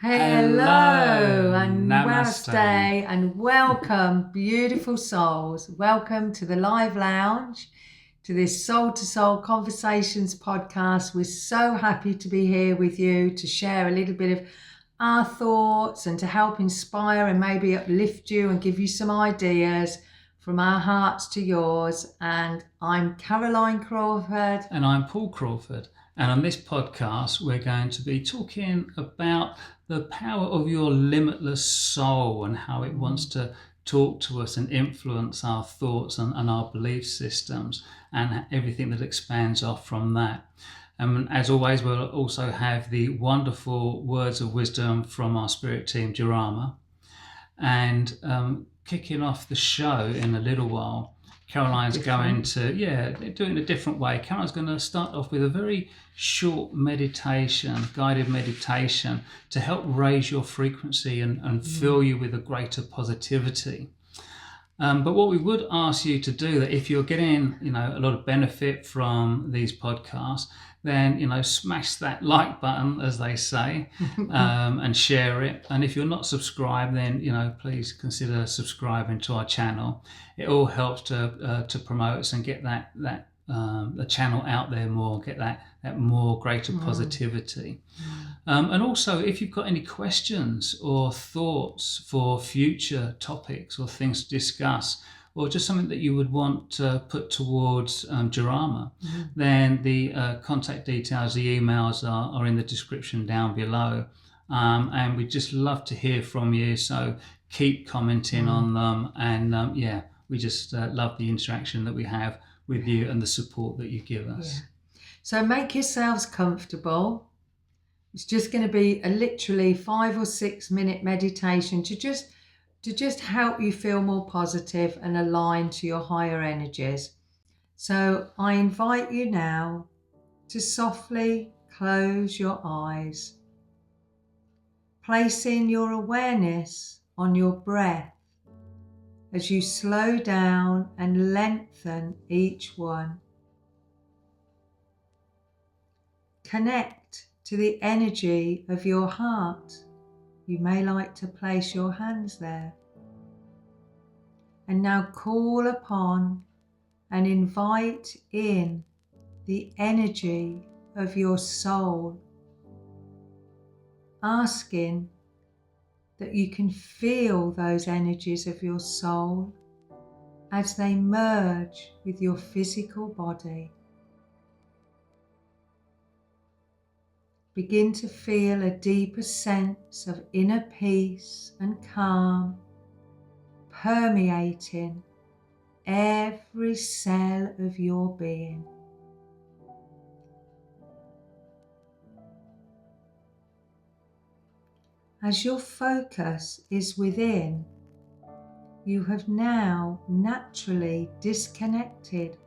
Hello and Namaste. Namaste and welcome, beautiful souls. Welcome to the Live Lounge, to this Soul to Soul Conversations podcast. We're so happy to be here with you to share a little bit of our thoughts and to help inspire and maybe uplift you and give you some ideas from our hearts to yours. And I'm Caroline Crawford. And I'm Paul Crawford. And on this podcast, we're going to be talking about the power of your limitless soul and how it wants to talk to us and influence our thoughts and our belief systems and everything that expands off from that. And as always, we'll also have the wonderful words of wisdom from our spirit team, Jarama. And kicking off the show in a little while, Caroline's going to, do it in a different way. Caroline's going to start off with a very short meditation, guided meditation, to help raise your frequency and fill you with a greater positivity. But what we would ask you to do, that if you're getting, a lot of benefit from these podcasts, then, smash that like button, as they say, and share it. And if you're not subscribed, then, please consider subscribing to our channel. It all helps to promote us and get the channel out there more, get that more greater positivity. And also, if you've got any questions or thoughts for future topics or things to discuss, or just something that you would want to put towards Jarama, then the contact details, the emails are in the description down below. And we'd just love to hear from you, so keep commenting on them. And we just love the interaction that we have with you and the support that you give us. Yeah. So make yourselves comfortable. It's just going to be a literally 5 or 6 minute meditation to just help you feel more positive and aligned to your higher energies. So I invite you now to softly close your eyes, placing your awareness on your breath as you slow down and lengthen each one. Connect to the energy of your heart. You may like to place your hands there. And now call upon and invite in the energy of your soul, asking that you can feel those energies of your soul as they merge with your physical body. Begin to feel a deeper sense of inner peace and calm permeating every cell of your being. As your focus is within, you have now naturally disconnected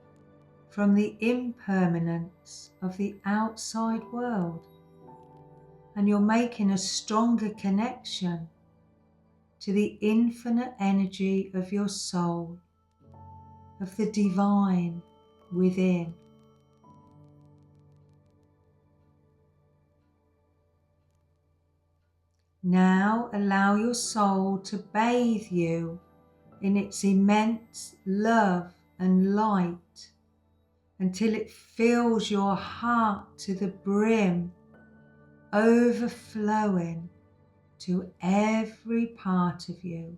from the impermanence of the outside world, and you're making a stronger connection to the infinite energy of your soul, of the divine within. Now allow your soul to bathe you in its immense love and light until it fills your heart to the brim, overflowing to every part of you,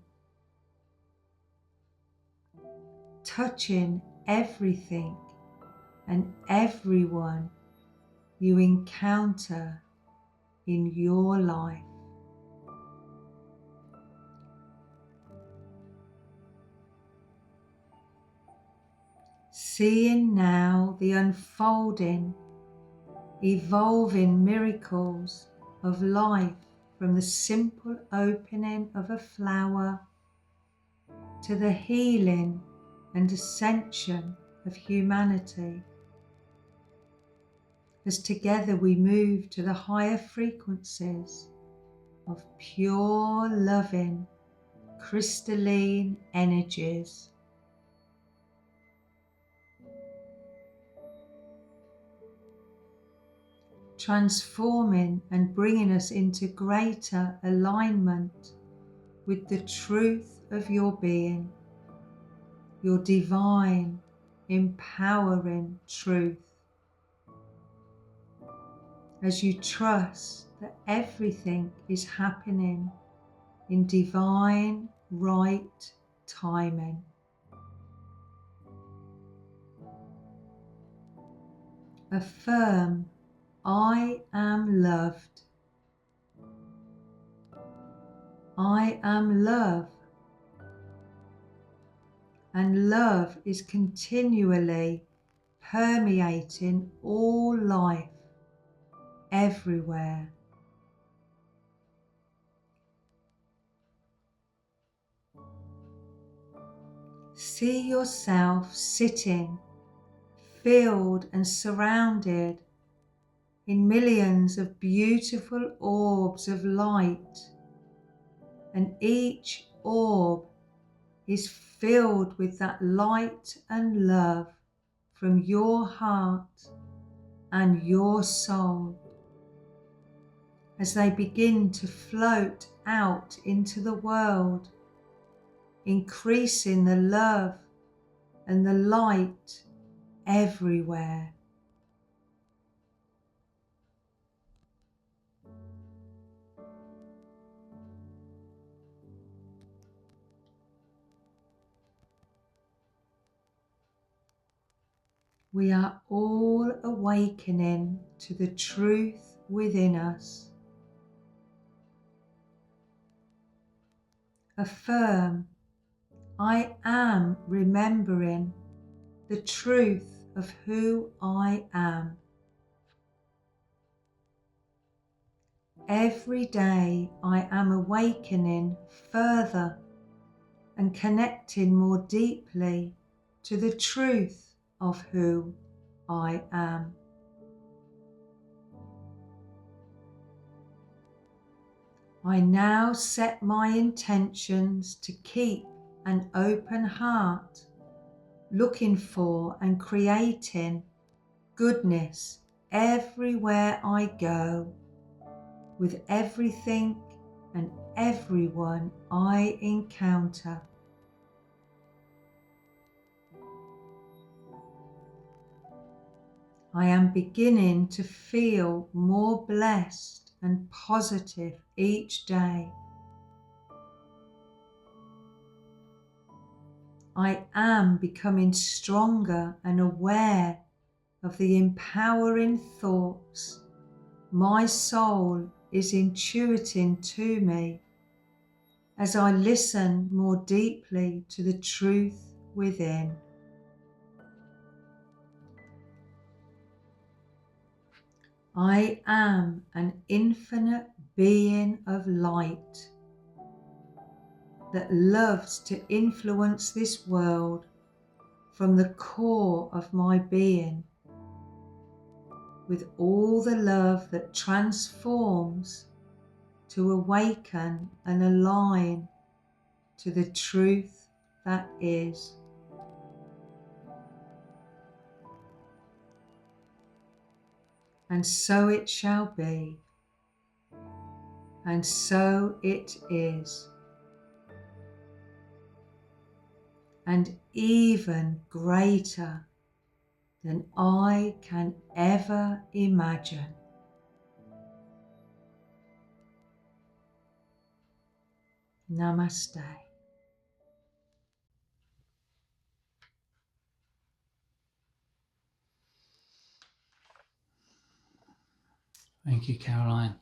touching everything and everyone you encounter in your life. Seeing now the unfolding, evolving miracles of life, from the simple opening of a flower to the healing and ascension of humanity, as together we move to the higher frequencies of pure, loving, crystalline energies. transforming and bringing us into greater alignment with the truth of your being, your divine, empowering truth. As you trust that everything is happening in divine, right timing. Affirm, I am loved. I am love. And love is continually permeating all life, everywhere. See yourself sitting, filled and surrounded in millions of beautiful orbs of light, and each orb is filled with that light and love from your heart and your soul as they begin to float out into the world, increasing the love and the light everywhere. We are all awakening to the truth within us. Affirm, I am remembering the truth of who I am. Every day I am awakening further and connecting more deeply to the truth of who I am. I now set my intentions to keep an open heart, looking for and creating goodness everywhere I go, with everything and everyone I encounter. I am beginning to feel more blessed and positive each day. I am becoming stronger and aware of the empowering thoughts my soul is intuiting to me as I listen more deeply to the truth within. I am an infinite being of light that loves to influence this world from the core of my being, with all the love that transforms to awaken and align to the truth that is. And so it shall be, and so it is. And even greater than I can ever imagine. Namaste. Thank you, Caroline.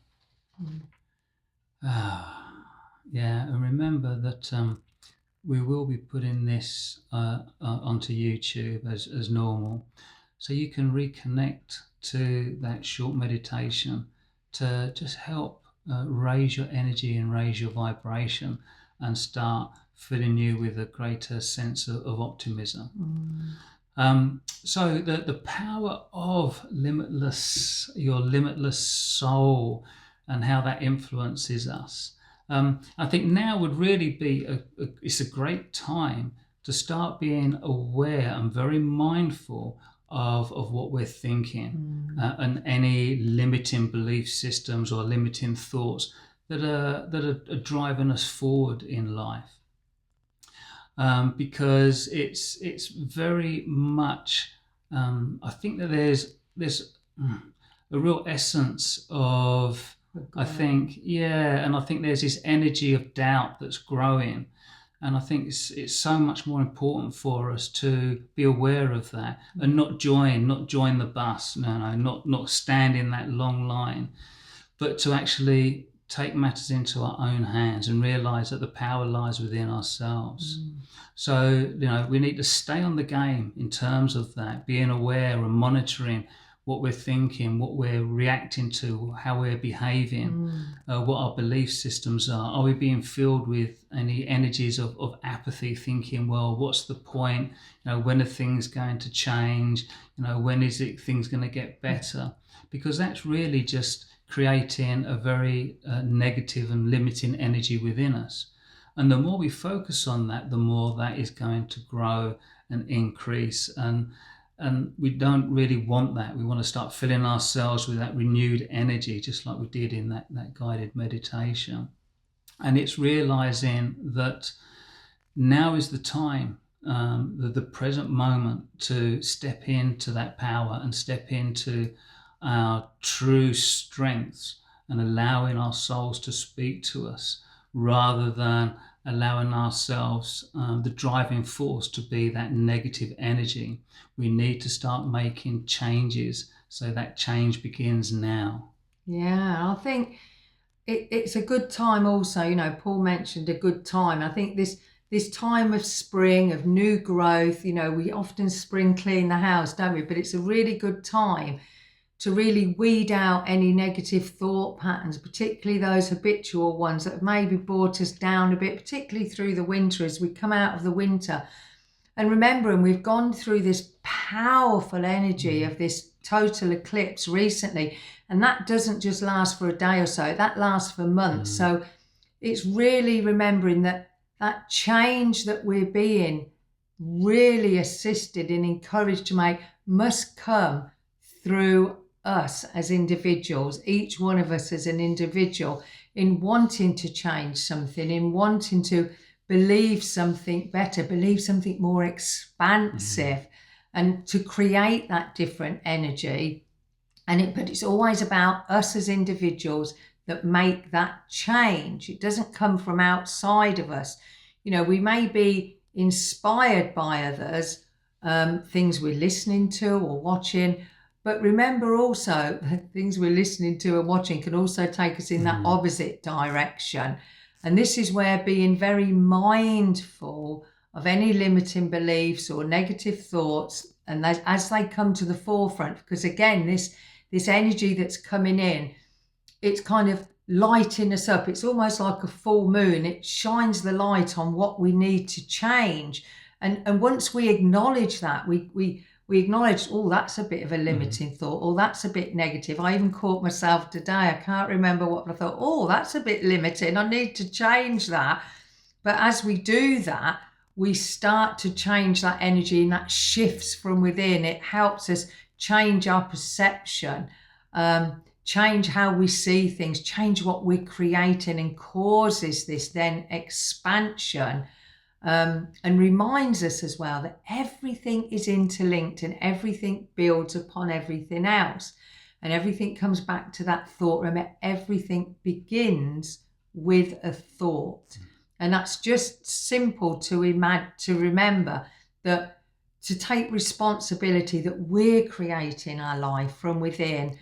Yeah, and remember that we will be putting this onto YouTube as normal, so you can reconnect to that short meditation to just help raise your energy and raise your vibration and start filling you with a greater sense of optimism. So the power of limitless, your limitless soul, and how that influences us. I think now would really be it's a great time to start being aware and very mindful of what we're thinking, and any limiting belief systems or limiting thoughts that are driving us forward in life. Because it's very much, I think that there's a real essence of, I think, and I think there's this energy of doubt that's growing. And I think it's so much more important for us to be aware of that and not join the bus, not stand in that long line, but to actually take matters into our own hands and realize that the power lies within ourselves. So, we need to stay on the game in terms of that, being aware and monitoring what we're thinking, what we're reacting to, how we're behaving, what our belief systems are. Are we being filled with any energies of apathy, thinking, well, what's the point? When are things going to change? When is things going to get better? Because that's really just creating a very negative and limiting energy within us. And the more we focus on that, the more that is going to grow and increase. And we don't really want that. We want to start filling ourselves with that renewed energy, just like we did in that guided meditation. And it's realizing that now is the time, the present moment, to step into that power and step into our true strengths and allowing our souls to speak to us, rather than allowing ourselves, the driving force, to be that negative energy. We need to start making changes, so that change begins now. Yeah, I think it's a good time also. Paul mentioned a good time. I think this time of spring, of new growth, we often spring clean the house, don't we? But it's a really good time to really weed out any negative thought patterns, particularly those habitual ones that have maybe brought us down a bit, particularly through the winter as we come out of the winter. And remembering we've gone through this powerful energy of this total eclipse recently, and that doesn't just last for a day or so, that lasts for months. So it's really remembering that change that we're being really assisted and encouraged to make must come through us as individuals, each one of us as an individual, in wanting to change something, in wanting to believe something better, believe something more expansive, and to create that different energy. But it's always about us as individuals that make that change. It doesn't come from outside of us. We may be inspired by others, things we're listening to or watching, but remember also that things we're listening to and watching can also take us in that opposite direction. And this is where being very mindful of any limiting beliefs or negative thoughts, and as they come to the forefront, because again, this energy that's coming in, it's kind of lighting us up. It's almost like a full moon. It shines the light on what we need to change. And once we acknowledge that, we acknowledge, oh, that's a bit of a limiting thought, or that's a bit negative. I even caught myself today. I can't remember what I thought. Oh, that's a bit limiting. I need to change that. But as we do that, we start to change that energy, and that shifts from within. It helps us change our perception, change how we see things, change what we're creating, and causes this then expansion. And reminds us as well that everything is interlinked and everything builds upon everything else. And everything comes back to that thought. Remember, everything begins with a thought. And that's just simple to remember, that to take responsibility that we're creating our life from within,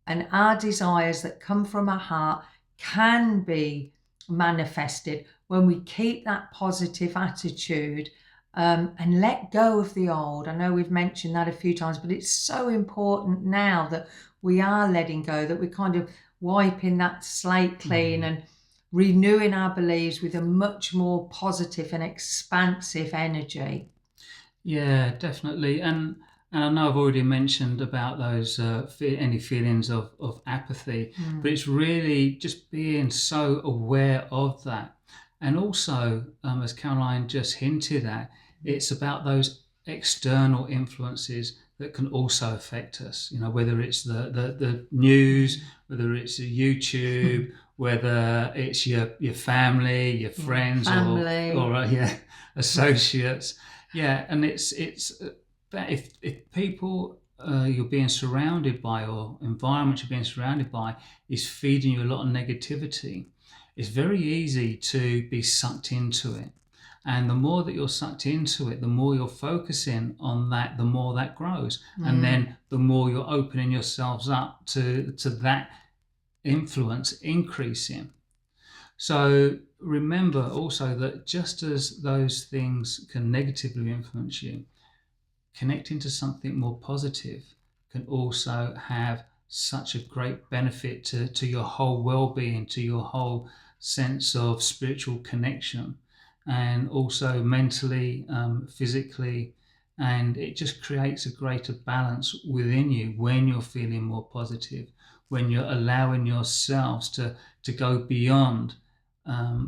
and our desires that come from our heart can be manifested when we keep that positive attitude, and let go of the old. I know we've mentioned that a few times, but it's so important now that we are letting go, that we're kind of wiping that slate clean and renewing our beliefs with a much more positive and expansive energy. Yeah, definitely. And I know I've already mentioned about those any feelings of apathy, but it's really just being so aware of that. And also, as Caroline just hinted at, it's about those external influences that can also affect us. Whether it's the news, whether it's YouTube, whether it's your family, your friends, family. or associates. And it's that if people you're being surrounded by, or environment you're being surrounded by, is feeding you a lot of negativity, it's very easy to be sucked into it. And the more that you're sucked into it, the more you're focusing on that, the more that grows. And then the more you're opening yourselves up to that influence increasing. So remember also that just as those things can negatively influence you, connecting to something more positive can also have such a great benefit to your whole well-being, to your whole sense of spiritual connection, and also mentally, physically, and it just creates a greater balance within you when you're feeling more positive, when you're allowing yourselves to go beyond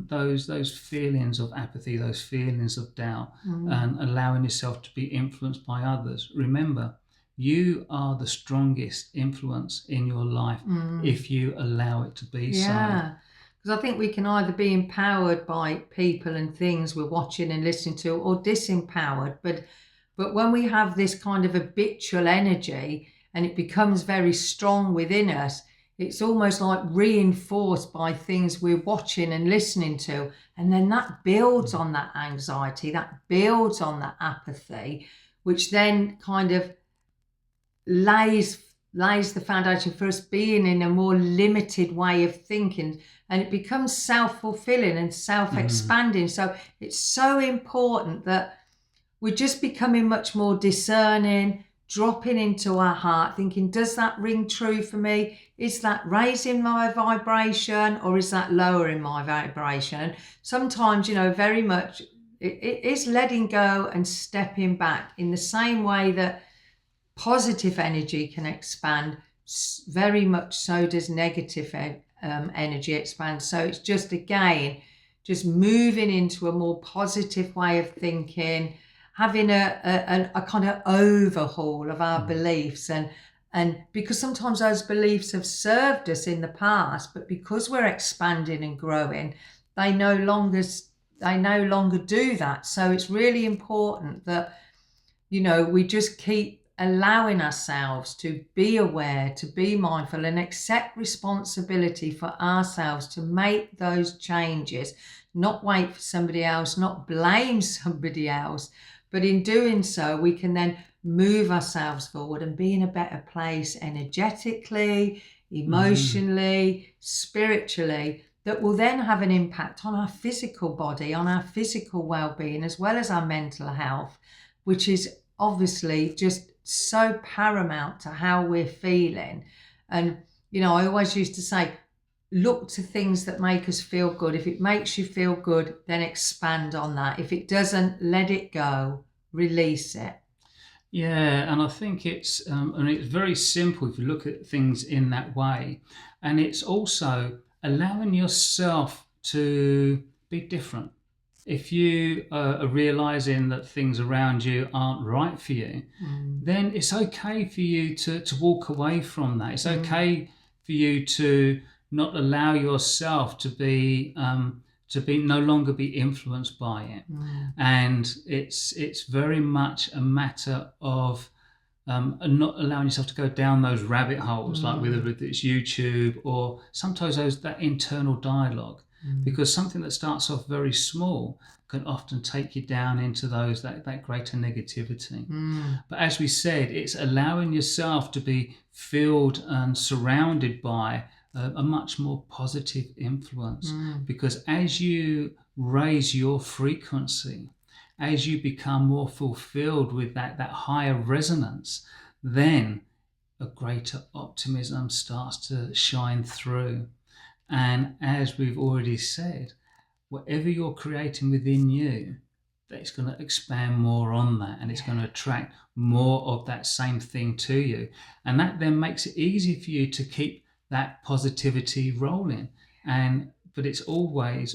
those feelings of apathy, those feelings of doubt, and allowing yourself to be influenced by others. Remember, you are the strongest influence in your life if you allow it to be so. Yeah, because I think we can either be empowered by people and things we're watching and listening to, or disempowered. But when we have this kind of habitual energy and it becomes very strong within us, it's almost like reinforced by things we're watching and listening to. And then that builds on that anxiety, that builds on that apathy, which then kind of lays the foundation for us being in a more limited way of thinking. And it becomes self-fulfilling and self-expanding. So it's so important that we're just becoming much more discerning, dropping into our heart, thinking, does that ring true for me? Is that raising my vibration, or is that lowering my vibration? And sometimes, very much it is letting go and stepping back, in the same way that positive energy can expand, very much so does negative energy expand. So it's just, again, just moving into a more positive way of thinking, having a kind of overhaul of our beliefs, and because sometimes those beliefs have served us in the past, but because we're expanding and growing, they no longer do that. So it's really important that we just keep allowing ourselves to be aware, to be mindful, and accept responsibility for ourselves to make those changes, not wait for somebody else, not blame somebody else. But in doing so, we can then move ourselves forward and be in a better place energetically, emotionally, spiritually, that will then have an impact on our physical body, on our physical well-being, as well as our mental health, which is obviously just so paramount to how we're feeling. And, I always used to say, look to things that make us feel good. If it makes you feel good, then expand on that. If it doesn't, let it go, release it. Yeah, and I think it's very simple if you look at things in that way. And it's also allowing yourself to be different. If you are realizing that things around you aren't right for you, then it's okay for you to walk away from that. It's okay for you to not allow yourself to be no longer be influenced by it. And it's very much a matter of not allowing yourself to go down those rabbit holes, like whether it's YouTube or sometimes that internal dialogue. Because something that starts off very small can often take you down into that greater negativity. But as we said, it's allowing yourself to be filled and surrounded by a much more positive influence. Because as you raise your frequency, as you become more fulfilled with that higher resonance, then a greater optimism starts to shine through. And as we've already said, whatever you're creating within you, that's going to expand more on that, and it's going to attract more of that same thing to you. And that then makes it easy for you to keep that positivity rolling. But it's always,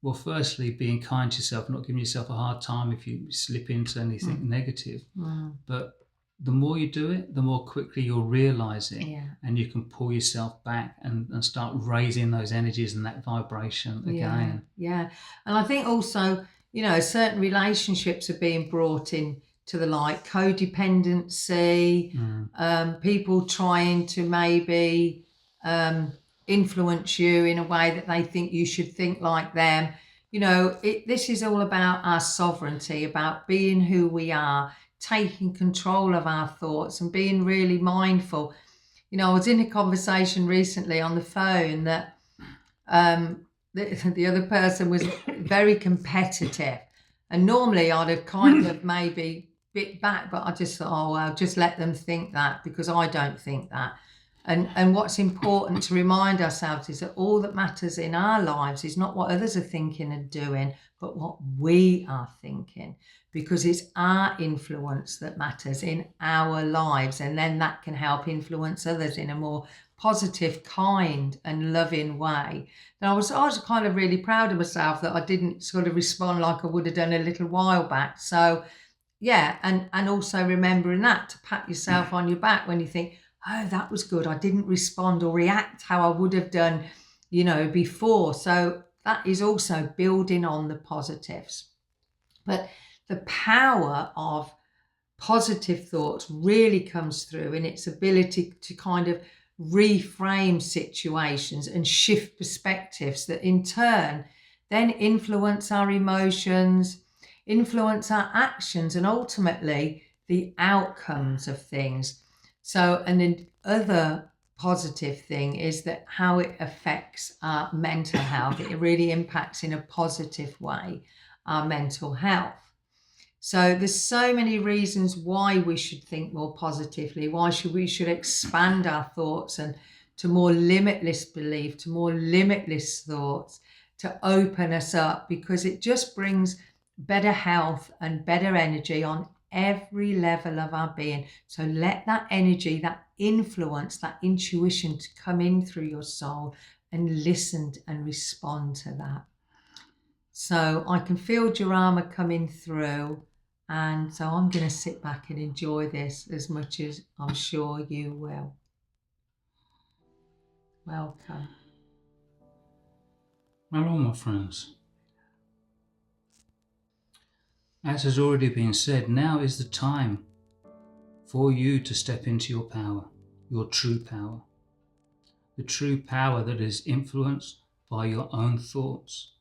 well, firstly, being kind to yourself, not giving yourself a hard time if you slip into anything negative. But the more you do it, the more quickly you'll realize it, Yeah. and you can pull yourself back and start raising those energies and that vibration again. Yeah. And I think also, certain relationships are being brought in to the light, codependency, people trying to maybe influence you in a way that they think you should think like them. This is all about our sovereignty, about being who we are, taking control of our thoughts and being really mindful. I was in a conversation recently on the phone that the other person was very competitive, and normally I'd have kind of maybe bit back, but I just thought, oh well, just let them think that, because I don't think that. And what's important to remind ourselves is that all that matters in our lives is not what others are thinking and doing, but what we are thinking, because it's our influence that matters in our lives, and then that can help influence others in a more positive, kind and loving way. And I was kind of really proud of myself that I didn't sort of respond like I would have done a little while back. So yeah, and also remembering that, to pat yourself on your back when you think, oh, that was good, I didn't respond or react how I would have done, before. So that is also building on the positives. But the power of positive thoughts really comes through in its ability to kind of reframe situations and shift perspectives that in turn then influence our emotions, influence our actions, and ultimately the outcomes of things. So, and then other positive thing is that how it affects our mental health. It really impacts in a positive way our mental health. So there's so many reasons why we should think more positively, why we should expand our thoughts and to more limitless belief, to more limitless thoughts, to open us up, because it just brings better health and better energy on every level of our being. So let that energy, that influence, that intuition to come in through your soul, and listen and respond to that. So I can feel Jarama coming through, and so I'm going to sit back and enjoy this as much as I'm sure you will. Welcome. Hello, my friends. As has already been said, now is the time for you to step into your power, your true power. The true power that is influenced by your own thoughts.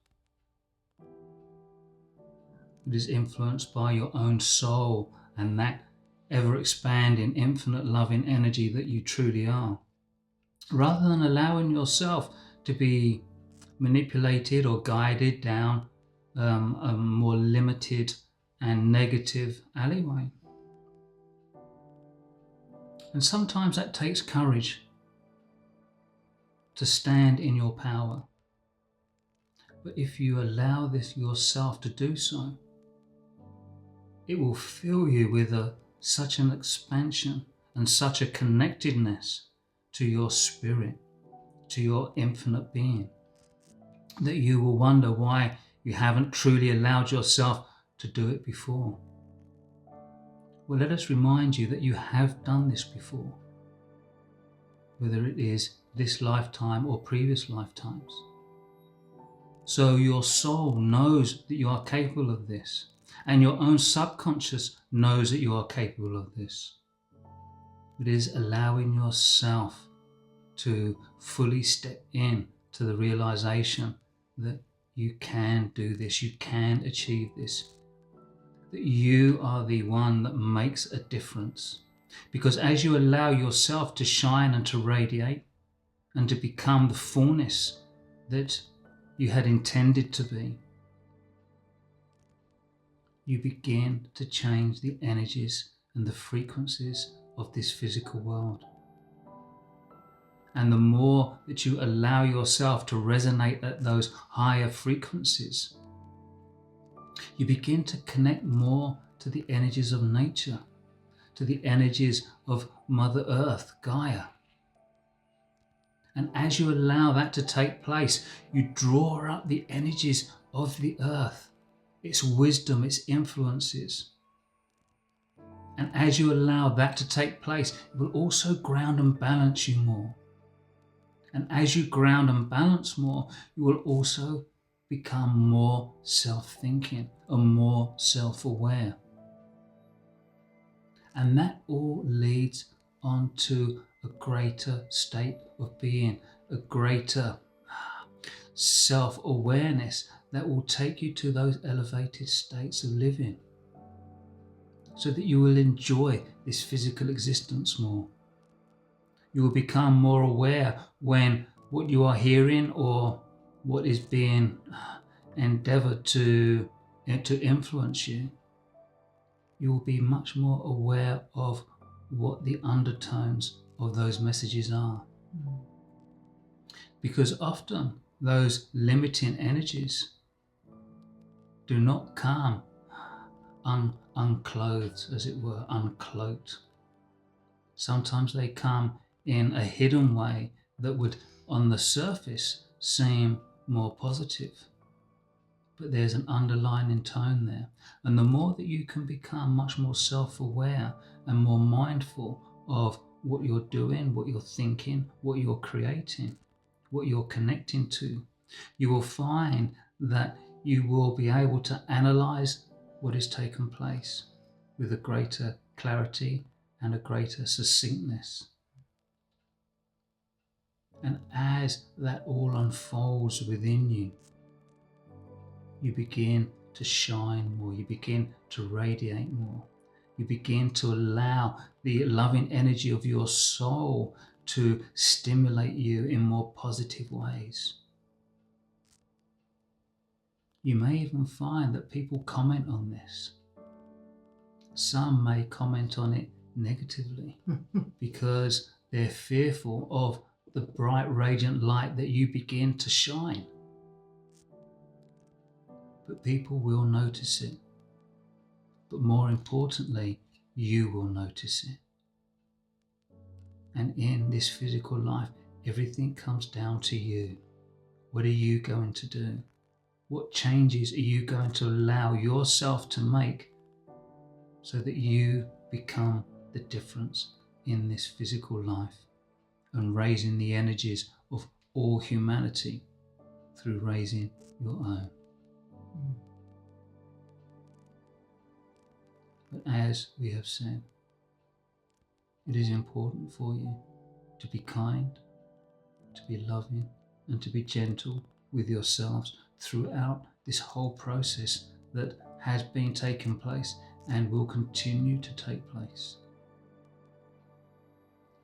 It is influenced by your own soul and that ever-expanding, infinite loving energy that you truly are. Rather than allowing yourself to be manipulated or guided down a more limited and negative alleyway. And sometimes that takes courage to stand in your power. But if you allow this yourself to do so, it will fill you with such an expansion and such a connectedness to your spirit, to your infinite being, that you will wonder why you haven't truly allowed yourself to do it before. Well, let us remind you that you have done this before, whether it is this lifetime or previous lifetimes. So your soul knows that you are capable of this, and your own subconscious knows that you are capable of this. It is allowing yourself to fully step in to the realization that you can do this, you can achieve this, that you are the one that makes a difference. Because as you allow yourself to shine and to radiate and to become the fullness that you had intended to be, you begin to change the energies and the frequencies of this physical world. And the more that you allow yourself to resonate at those higher frequencies, you begin to connect more to the energies of nature, to the energies of Mother Earth, Gaia. And as you allow that to take place, you draw up the energies of the earth, its wisdom, its influences. And as you allow that to take place, it will also ground and balance you more. And as you ground and balance more, you will also become more self-thinking and more self-aware. And that all leads on to a greater state of being, a greater self-awareness that will take you to those elevated states of living, so that you will enjoy this physical existence more. You will become more aware when what you are hearing or what is being endeavored to influence you, you will be much more aware of what the undertones of those messages are. Because often those limiting energies do not come unclothed, as it were, uncloaked. Sometimes they come in a hidden way that would, on the surface, seem more positive. But there's an underlying tone there. And the more that you can become much more self-aware and more mindful of what you're doing, what you're thinking, what you're creating, what you're connecting to, you will find that you will be able to analyze what has taken place with a greater clarity and a greater succinctness. And as that all unfolds within you, you begin to shine more, you begin to radiate more, you begin to allow the loving energy of your soul to stimulate you in more positive ways. You may even find that people comment on this. Some may comment on it negatively because they're fearful of the bright, radiant light that you begin to shine. But people will notice it. But more importantly, you will notice it. And in this physical life, everything comes down to you. What are you going to do? What changes are you going to allow yourself to make so that you become the difference in this physical life and raising the energies of all humanity through raising your own? But as we have said, it is important for you to be kind, to be loving, and to be gentle with yourselves throughout this whole process that has been taking place and will continue to take place.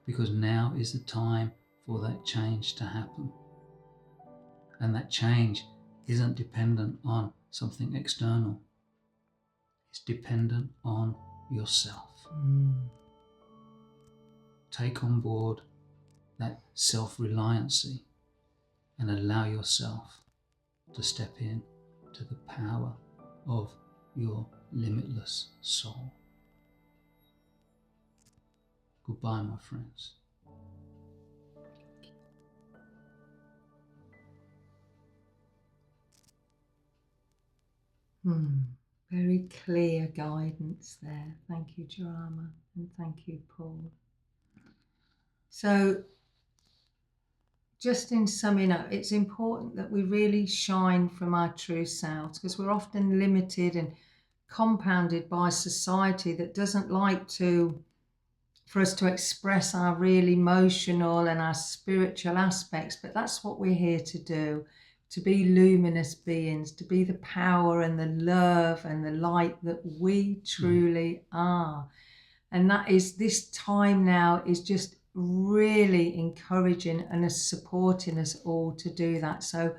Because now is the time for that change to happen. And that change isn't dependent on something external. It's dependent on yourself. Take on board that self-reliancy and allow yourself to step in to the power of your limitless soul. Goodbye, my friends. Very clear guidance there. Thank you, Jarama, and thank you, Paul. So, just in summing up, it's important that we really shine from our true selves, because we're often limited and compounded by society that doesn't like for us to express our real emotional and our spiritual aspects. But that's what we're here to do, to be luminous beings, to be the power and the love and the light that we truly are. And that is, this time now is just really encouraging and supporting us all to do that. So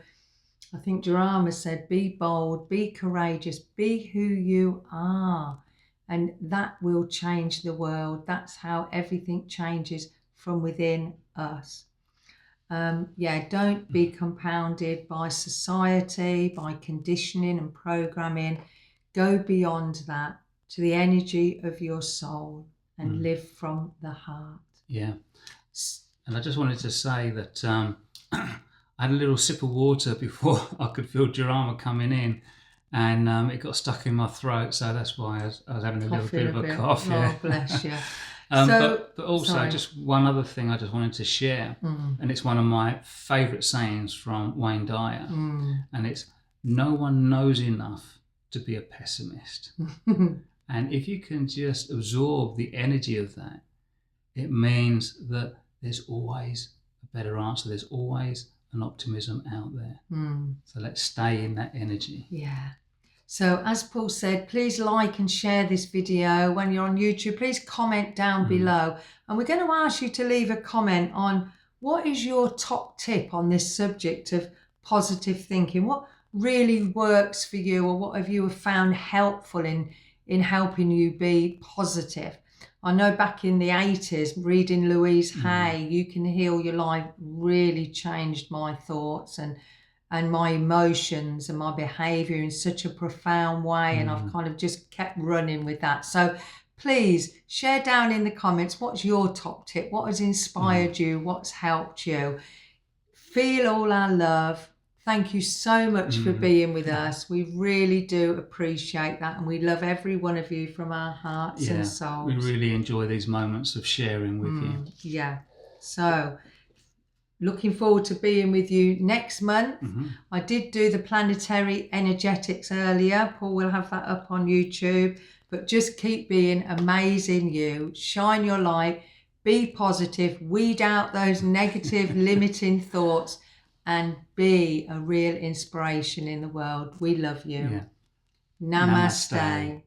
I think Jarama said, be bold, be courageous, be who you are, and that will change the world. That's how everything changes from within us. Don't be compounded by society, by conditioning and programming. Go beyond that to the energy of your soul and live from the heart. Yeah. And I just wanted to say that I had a little sip of water before I could feel Jarama coming in. and it got stuck in my throat, so that's why I was having a little bit of a cough. Oh, bless you. But also, sorry. just one other thing I just wanted to share, and it's one of my favourite sayings from Wayne Dyer, and it's, no one knows enough to be a pessimist. And if you can just absorb the energy of that, it means that there's always a better answer. There's always an optimism out there. So let's stay in that energy. Yeah. So as Paul said, please like and share this video. When you're on YouTube, please comment down below. And we're going to ask you to leave a comment on what is your top tip on this subject of positive thinking. What really works for you, or what have you found helpful in helping you be positive? I know back in the 80s, reading Louise Hay, You Can Heal Your Life, really changed my thoughts and my emotions and my behaviour in such a profound way. And I've kind of just kept running with that. So please share down in the comments, what's your top tip? What has inspired you? What's helped you? Feel all our love. Thank you so much for being with us. We really do appreciate that, and we love every one of you from our hearts and souls. We really enjoy these moments of sharing with you. Yeah. So looking forward to being with you next month. I did do the planetary energetics earlier. Paul will have that up on YouTube. But just keep being amazing you. Shine your light. Be positive. Weed out those negative, limiting thoughts. And be a real inspiration in the world. We love you. Yeah. Namaste.